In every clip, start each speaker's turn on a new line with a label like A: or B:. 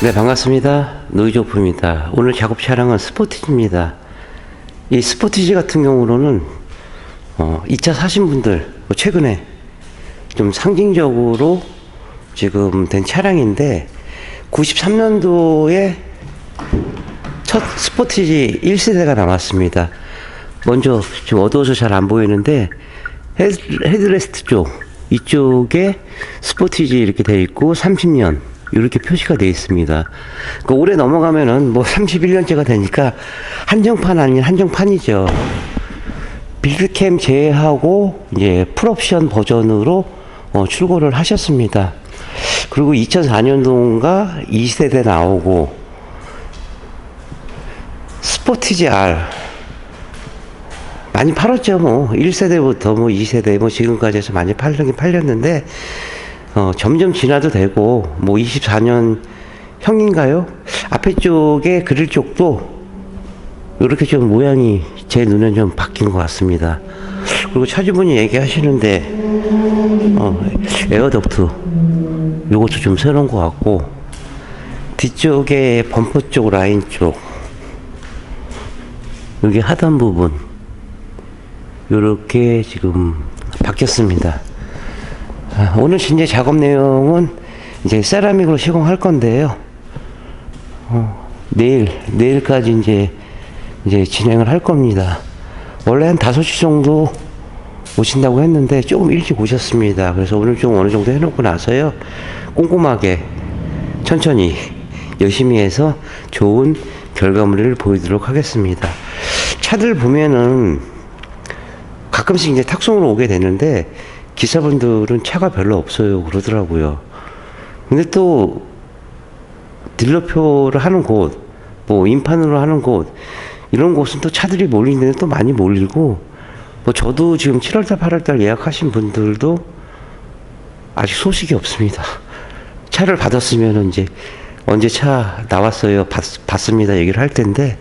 A: 네, 반갑습니다. 노이즈오프입니다. 오늘 작업 차량은 스포티지입니다. 이 스포티지 같은 경우로는 2차 사신 분들 최근에 좀 상징적으로 지금 된 차량인데 93년도에 첫 스포티지 1세대가 나왔습니다. 먼저 지금 어두워서 잘 안 보이는데 헤드레스트 쪽 이쪽에 스포티지 이렇게 되어 있고 30년 이렇게 표시가 되어 있습니다. 그 올해 넘어가면은 뭐 31년째가 되니까 한정판 아닌 한정판이죠. 빌드캠 제외하고 이제 풀옵션 버전으로 출고를 하셨습니다. 그리고 2004년도인가 2세대 나오고 스포티지 R 많이 팔았죠. 뭐 1세대부터 뭐 2세대 뭐 지금까지 해서 많이 팔리긴 팔렸는데 점점 진화도 되고 뭐 24년 형인가요? 앞에 쪽에 그릴 쪽도 이렇게 좀 모양이 제 눈엔 좀 바뀐 것 같습니다. 그리고 차주분이 얘기하시는데 에어덕트 요것도 좀 새로운 것 같고 뒤쪽에 범퍼 쪽 라인 쪽 여기 하단 부분 요렇게 지금 바뀌었습니다. 오늘 이제 작업 내용은 이제 세라믹으로 시공할 건데요. 내일까지 이제 진행을 할 겁니다. 원래 한 5시 정도 오신다고 했는데 조금 일찍 오셨습니다. 그래서 오늘 좀 어느 정도 해놓고 나서요. 꼼꼼하게 천천히 열심히 해서 좋은 결과물을 보이도록 하겠습니다. 차들 보면은 가끔씩 이제 탁송으로 오게 되는데 기사분들은 차가 별로 없어요 그러더라고요. 근데 또 딜러표를 하는 곳, 뭐 인판으로 하는 곳 이런 곳은 또 차들이 몰리는 데는 또 많이 몰리고 뭐 저도 지금 7월달 8월달 예약하신 분들도 아직 소식이 없습니다. 차를 받았으면 이제 언제 차 나왔어요 받습니다 얘기를 할 텐데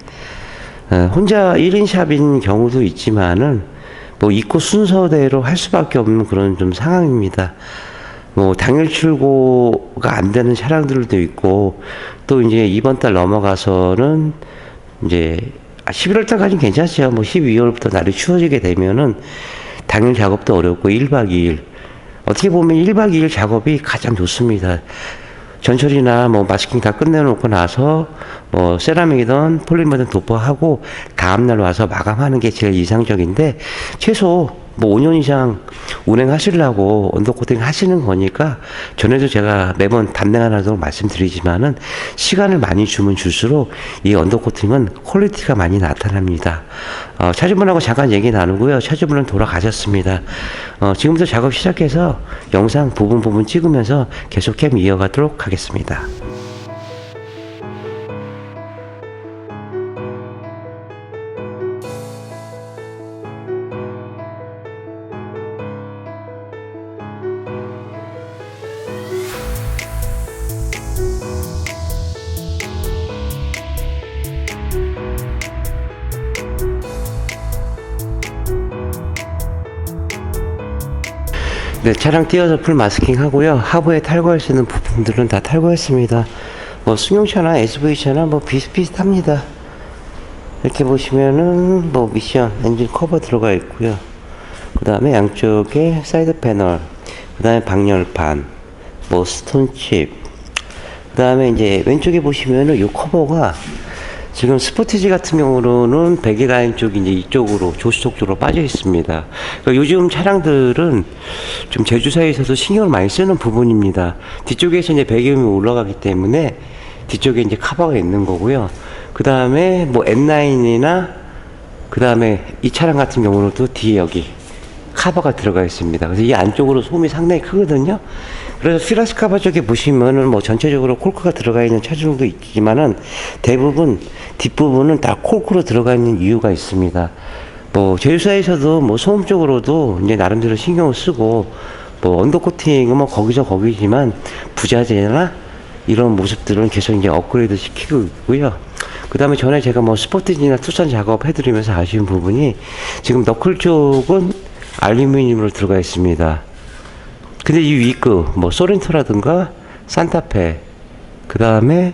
A: 혼자 1인 샵인 경우도 있지만은 뭐 입고 순서대로 할 수밖에 없는 그런 좀 상황입니다. 뭐 당일 출고가 안 되는 차량들도 있고 또 이제 이번 달 넘어가서는 이제 11월 달까지는 괜찮죠. 뭐 12월부터 날이 추워지게 되면은 당일 작업도 어렵고 1박 2일 어떻게 보면 1박 2일 작업이 가장 좋습니다. 전처리나 뭐 마스킹 다 끝내놓고 나서 뭐 세라믹이든 폴리머든 도포하고 다음날 와서 마감하는 게 제일 이상적인데 최소 뭐 5년 이상 운행하시려고 언더코팅 하시는 거니까 전에도 제가 매번 단행하라고 말씀드리지만은 시간을 많이 주면 줄수록 이 언더코팅은 퀄리티가 많이 나타납니다. 차주분하고 잠깐 얘기 나누고요. 차주분은 돌아가셨습니다. 지금부터 작업 시작해서 영상 부분 찍으면서 계속 캠 이어가도록 하겠습니다. 네, 차량 띄어서 풀 마스킹 하고요. 하부에 탈거할 수 있는 부품들은 다 탈거했습니다. 뭐 승용차나 SV차나 뭐 비슷비슷합니다. 이렇게 보시면은 뭐 미션 엔진 커버 들어가 있고요. 그 다음에 양쪽에 사이드 패널, 그 다음에 방열판, 뭐 스톤칩, 그 다음에 이제 왼쪽에 보시면은 요 커버가 지금 스포티지 같은 경우로는 배기 라인 쪽이 이제 이쪽으로 조수석 쪽으로 빠져 있습니다. 그러니까 요즘 차량들은 좀 제주사에서도 신경을 많이 쓰는 부분입니다. 뒤쪽에서 이제 배기음이 올라가기 때문에 뒤쪽에 이제 커버가 있는 거고요. 그 다음에 뭐 M9이나 그 다음에 이 차량 같은 경우는 또 뒤에 여기 커버가 들어가 있습니다. 그래서 이 안쪽으로 소음이 상당히 크거든요. 그래서 피라스 커버 쪽에 보시면은 뭐 전체적으로 콜크가 들어가 있는 차종도 있지만은 대부분 뒷부분은 다 콜크로 들어가 있는 이유가 있습니다. 뭐 제휴사에서도 뭐 소음 쪽으로도 이제 나름대로 신경을 쓰고 뭐 언더코팅은 뭐 거기서 거기지만 부자재나 이런 모습들은 계속 이제 업그레이드 시키고 있고요. 그 다음에 전에 제가 뭐 스포티지나 투싼 작업 해드리면서 아쉬운 부분이 지금 너클 쪽은 알루미늄으로 들어가 있습니다. 근데 이 위급 뭐 소렌토라든가 산타페 그 다음에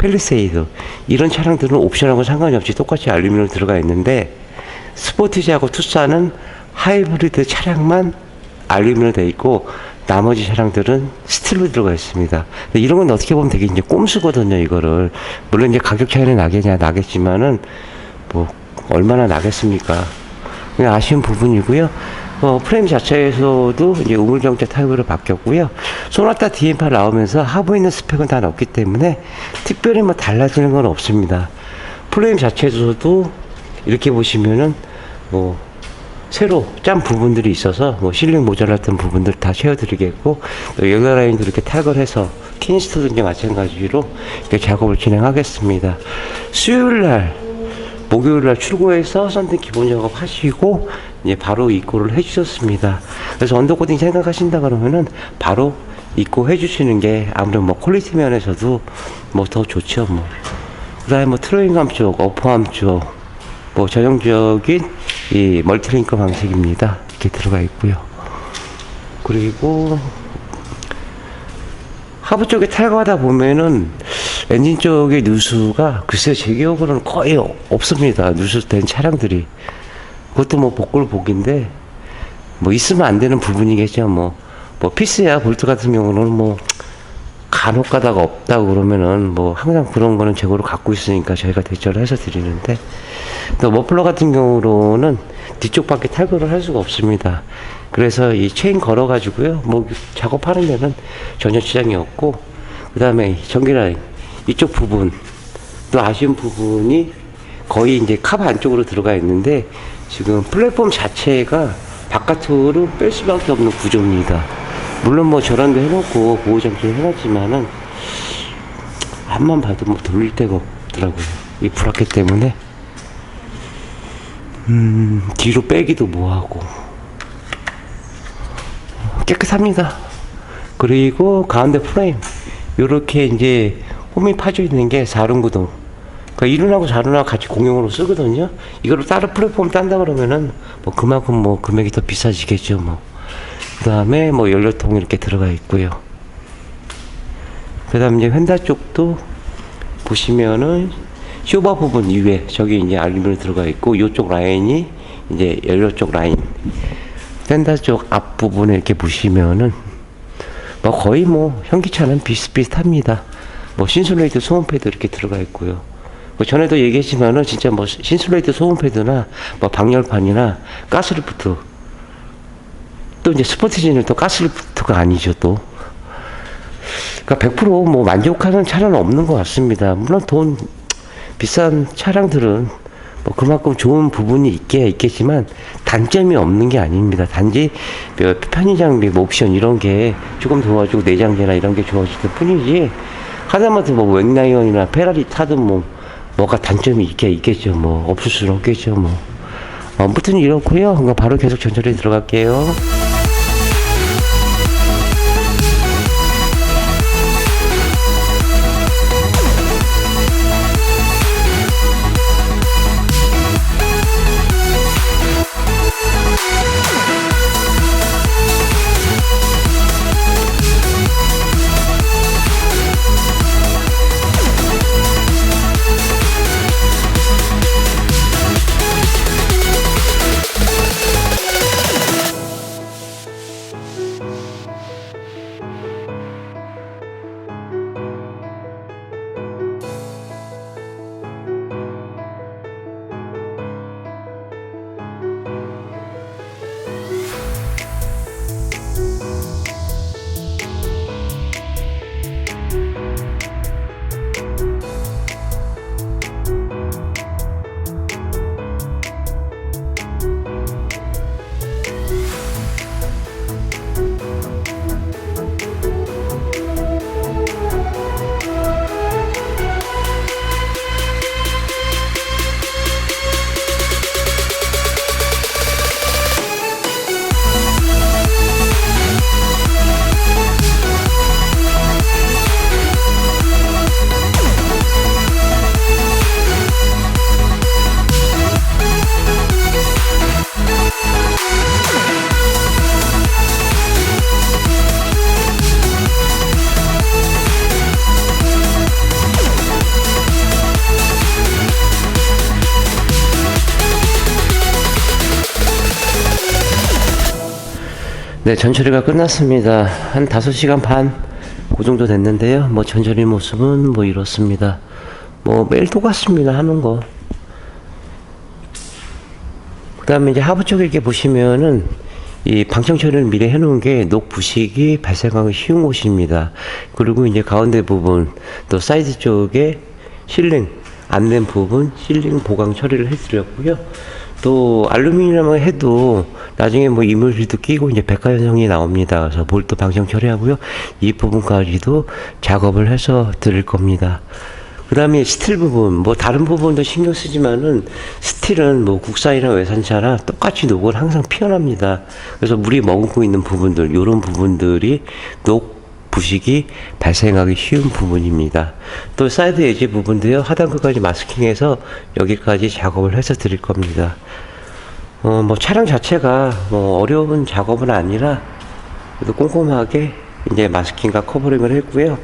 A: 펠리세이드 이런 차량들은 옵션하고 상관이 없이 똑같이 알루미늄 들어가 있는데, 스포티지하고 투싼은 하이브리드 차량만 알루미늄 되어 있고 나머지 차량들은 스틸로 들어가 있습니다. 이런 건 어떻게 보면 되게 이제 꼼수거든요. 이거를 물론 이제 가격 차이는 나겠지만은 뭐 얼마나 나겠습니까? 그냥 아쉬운 부분이고요. 프레임 자체에서도 이제 우물정제 타입으로 바뀌었고요. 소나타 DM8 나오면서 하부에 있는 스펙은 다 넣었기 때문에 특별히 뭐 달라지는 건 없습니다. 프레임 자체에서도 이렇게 보시면은 뭐 새로 짠 부분들이 있어서 뭐 실링 모자랐던 부분들 다 채워드리겠고, 또 열라 라인도 이렇게 탈거를 해서 키니스트도 이제 마찬가지로 이렇게 작업을 진행하겠습니다. 수요일날 목요일날 출고해서 썬팅 기본 작업 하시고 이제 바로 입고를 해주셨습니다. 그래서 언더코팅 생각하신다 그러면은 바로 입고 해주시는 게 아무래도 뭐 퀄리티 면에서도 뭐 더 좋죠. 뭐 그다음에 뭐 트로잉암 쪽, 어퍼암 쪽, 뭐 전형적인 이 멀티링크 방식입니다. 이렇게 들어가 있고요. 그리고 하부 쪽에 탈거하다 보면은 엔진 쪽의 누수가 글쎄 제 기억으로는 거의 없습니다. 누수된 차량들이. 그것도 뭐 복골복인데 뭐 있으면 안 되는 부분이겠죠. 뭐 피스야 볼트 같은 경우는 뭐 간혹 가다가 없다고 그러면은 뭐 항상 그런 거는 재고로 갖고 있으니까 저희가 대처를 해서 드리는데, 또 머플러 같은 경우로는 뒤쪽 밖에 탈거를 할 수가 없습니다. 그래서 이 체인 걸어 가지고요 뭐 작업하는 데는 전혀 지장이 없고, 그 다음에 전기 라인 이쪽 부분 또 아쉬운 부분이 거의 이제 카바 안쪽으로 들어가 있는데, 지금 플랫폼 자체가 바깥으로 뺄 수밖에 없는 구조입니다. 물론 뭐 저런데 해놓고 보호장치를 해놨지만은 앞만 봐도 뭐 돌릴 데가 없더라고요. 이 브라켓 때문에. 뒤로 빼기도 뭐하고. 깨끗합니다. 그리고 가운데 프레임 요렇게 이제 홈이 파져 있는 게 4륜구동. 그러니까 1륜하고 4륜하고 같이 공용으로 쓰거든요. 이거를 따로 플랫폼 딴다 그러면은 뭐 그만큼 뭐 금액이 더 비싸지겠죠. 뭐 그 다음에 뭐 연료통 이렇게 들어가 있고요. 그 다음에 이제 휀다 쪽도 보시면은 쇼바 부분 이외에 저기 이제 알루미늄 들어가 있고, 요쪽 라인이 이제 연료 쪽 라인. 휀다 쪽 앞부분에 이렇게 보시면은 뭐 거의 뭐 현기차는 비슷비슷합니다. 뭐 신슐레이트 소음 패드 이렇게 들어가 있고요. 뭐 전에도 얘기했지만은 진짜 뭐 신슐레이트 소음 패드나 뭐 방열판이나 가스리프트, 또 이제 스포티지는 또 가스리프트가 아니죠 또. 그러니까 100% 만족하는 차량은 없는 것 같습니다. 물론 돈 비싼 차량들은 뭐 그만큼 좋은 부분이 있겠지만 단점이 없는 게 아닙니다. 단지 편의 장비, 뭐 옵션 이런 게 조금 도와주고 내장재나 이런 게 좋아질 뿐이지, 하다못해 뭐 웩라이언이나 페라리 타든 뭐가 단점이 있겠죠. 뭐 없을 수는 없겠죠. 뭐 아무튼 이렇고요. 그러니까 바로 계속 전철에 들어갈게요. 네, 전처리가 끝났습니다. 한 5시간 반, 그 정도 됐는데요. 뭐, 전처리 모습은 뭐, 이렇습니다. 뭐, 매일 똑같습니다. 하는 거. 그 다음에 이제 하부 쪽에 이렇게 보시면은, 이 방청 처리를 미리 해놓은 게 녹 부식이 발생하기 쉬운 곳입니다. 그리고 이제 가운데 부분, 또 사이드 쪽에 실링, 안 된 부분, 실링 보강 처리를 해드렸고요. 또 알루미늄을 해도 나중에 뭐 이물질도 끼고 이제 백화 현상이 나옵니다. 그래서 볼트 방청 처리하고요. 이 부분까지도 작업을 해서 드릴 겁니다. 그 다음에 스틸 부분, 뭐 다른 부분도 신경 쓰지만은 스틸은 뭐 국산이나 외산차나 똑같이 녹은 항상 피어납니다. 그래서 물이 머금고 있는 부분들, 요런 부분들이 녹 부식이 발생하기 쉬운 부분입니다. 또 사이드 에지 부분도요, 하단 끝까지 마스킹해서 여기까지 작업을 해서 드릴 겁니다. 뭐 차량 자체가 뭐 어려운 작업은 아니라 그래도 꼼꼼하게 이제 마스킹과 커버링을 했고요.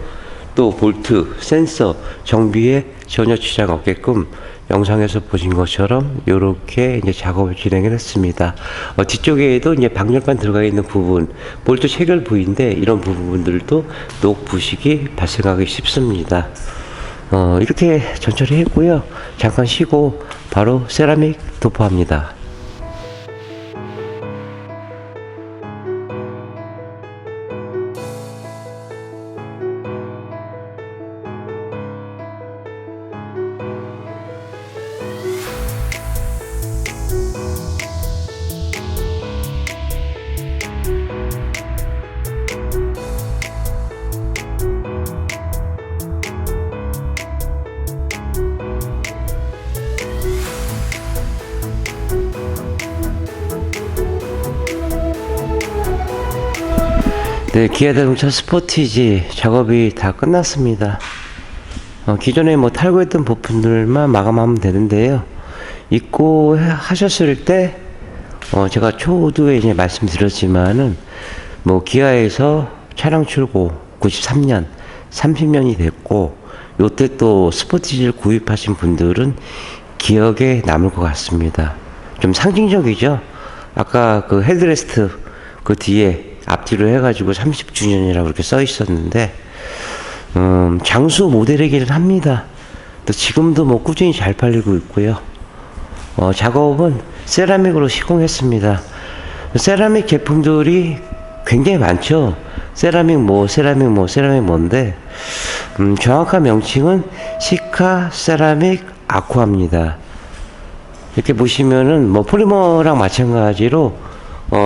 A: 또 볼트, 센서, 정비에 전혀 지장 없게끔 영상에서 보신 것처럼 이렇게 이제 작업을 진행을 했습니다. 뒤쪽에도 이제 방열판 들어가 있는 부분, 볼트 체결 부위인데 이런 부분들도 녹 부식이 발생하기 쉽습니다. 이렇게 전처리 했고요. 잠깐 쉬고 바로 세라믹 도포합니다. 네, 기아자동차 스포티지 작업이 다 끝났습니다. 기존에 뭐 탈거했던 부품들만 마감하면 되는데요. 입고 하셨을 때, 제가 초두에 이제 말씀드렸지만은, 뭐, 기아에서 차량 출고 93년, 30년이 됐고, 요때 또 스포티지를 구입하신 분들은 기억에 남을 것 같습니다. 좀 상징적이죠? 아까 그 헤드레스트 그 뒤에 앞뒤로 해가지고 30주년이라고 이렇게 써 있었는데, 장수 모델이기는 합니다. 또 지금도 뭐 꾸준히 잘 팔리고 있고요. 작업은 세라믹으로 시공했습니다. 세라믹 제품들이 굉장히 많죠. 세라믹 뭔데, 정확한 명칭은 시카 세라믹 아쿠아입니다. 이렇게 보시면은 뭐 폴리머랑 마찬가지로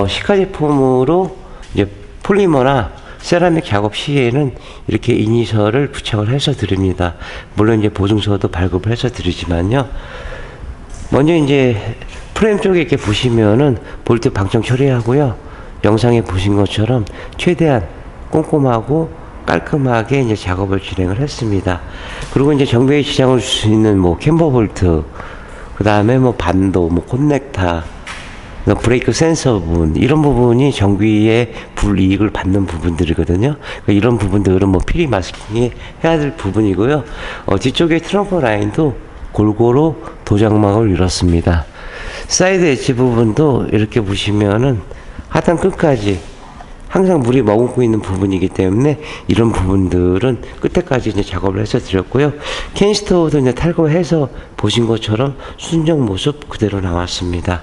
A: 시카 제품으로 이제 폴리머나 세라믹 작업 시에는 이렇게 이니셜을 부착을 해서 드립니다. 물론 이제 보증서도 발급을 해서 드리지만요. 먼저 이제 프레임 쪽에 이렇게 보시면은 볼트 방청 처리하고요. 영상에 보신 것처럼 최대한 꼼꼼하고 깔끔하게 이제 작업을 진행을 했습니다. 그리고 이제 정비에 지장을 줄 수 있는 뭐 캠버 볼트, 그 다음에 뭐 반도, 뭐 콘넥터, 브레이크 센서 부분, 이런 부분이 정비에 불이익을 받는 부분들이거든요. 그러니까 이런 부분들은 뭐 필히 마스킹이 해야 될 부분이고요. 뒤쪽에 트렁크 라인도 골고루 도장막을 이뤘습니다. 사이드 엣지 부분도 이렇게 보시면은 하단 끝까지 항상 물이 머금고 있는 부분이기 때문에 이런 부분들은 끝에까지 이제 작업을 해서 드렸고요. 캔스터도 이제 탈거해서 보신 것처럼 순정 모습 그대로 나왔습니다.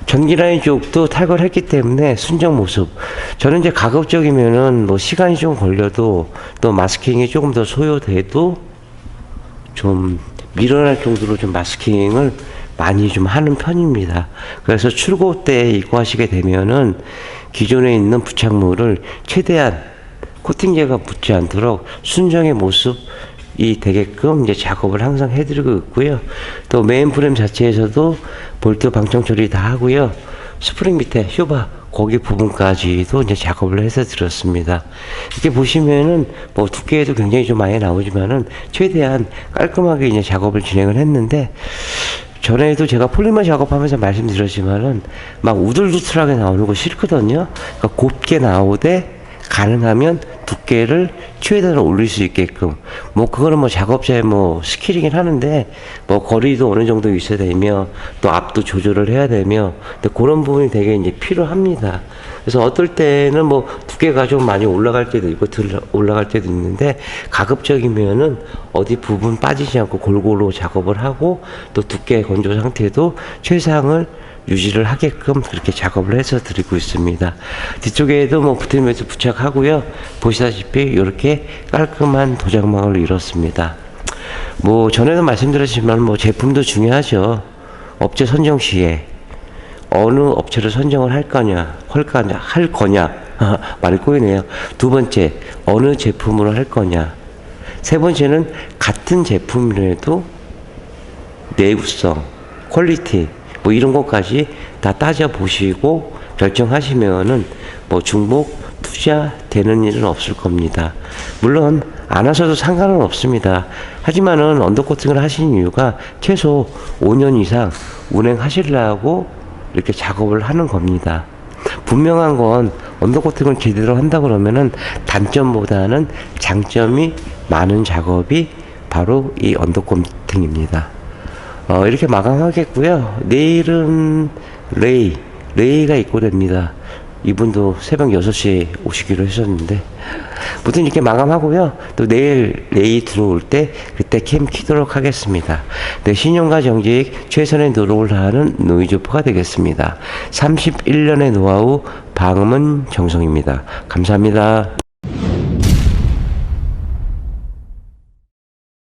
A: 전기 라인 쪽도 탈거를 했기 때문에 순정 모습. 저는 이제 가급적이면은 뭐 시간이 좀 걸려도 또 마스킹이 조금 더 소요돼도 좀 밀어낼 정도로 좀 마스킹을 많이 좀 하는 편입니다. 그래서 출고 때 입고하시게 되면은 기존에 있는 부착물을 최대한 코팅제가 붙지 않도록 순정의 모습이 되게끔 이제 작업을 항상 해드리고 있고요. 또 메인 프레임 자체에서도 볼트 방청 처리 다 하고요. 스프링 밑에 쇼바 거기 부분까지도 이제 작업을 해서 드렸습니다. 이렇게 보시면은 뭐 두께에도 굉장히 좀 많이 나오지만은 최대한 깔끔하게 이제 작업을 진행을 했는데, 전에도 제가 폴리머 작업하면서 말씀드렸지만은 막 우들두틀하게 나오는 거 싫거든요. 그러니까 곱게 나오되 가능하면 두께를 최대한 올릴 수 있게끔 뭐 그거는 뭐 작업자의 뭐 스킬이긴 하는데 뭐 거리도 어느 정도 있어야 되며 또 앞도 조절을 해야 되며 근데 그런 부분이 되게 이제 필요합니다. 그래서 어떨 때는 뭐 두께가 좀 많이 올라갈 때도 있고 덜 올라갈 때도 있는데 가급적이면은 어디 부분 빠지지 않고 골고루 작업을 하고 또 두께 건조 상태도 최상을 유지를 하게끔 그렇게 작업을 해서 드리고 있습니다. 뒤쪽에도 뭐 붙으면서 부착하고요. 보시다시피 이렇게 깔끔한 도장망을 이뤘습니다. 뭐 전에도 말씀드렸지만 뭐 제품도 중요하죠. 업체 선정 시에 어느 업체를 선정을 할 거냐 말이 꼬이네요. 두 번째, 어느 제품으로 할 거냐. 세 번째는 같은 제품이라도 내구성, 퀄리티 뭐 이런 것까지 다 따져보시고 결정하시면은 뭐 중복 투자 되는 일은 없을 겁니다. 물론 안 하셔도 상관은 없습니다. 하지만은 언더코팅을 하신 이유가 최소 5년 이상 운행하시려고 이렇게 작업을 하는 겁니다. 분명한 건 언더코팅을 제대로 한다 그러면은 단점보다는 장점이 많은 작업이 바로 이 언더코팅입니다. 이렇게 마감하겠고요. 내일은 레이가 입고됩니다. 이분도 새벽 6시에 오시기로 하셨는데 무튼 이렇게 마감하고요. 또 내일 레이 들어올 때 그때 캠 키도록 하겠습니다. 네, 신용과 정직 최선의 노력을 다하는 노이즈오퍼가 되겠습니다. 31년의 노하우 방음은 정성입니다. 감사합니다.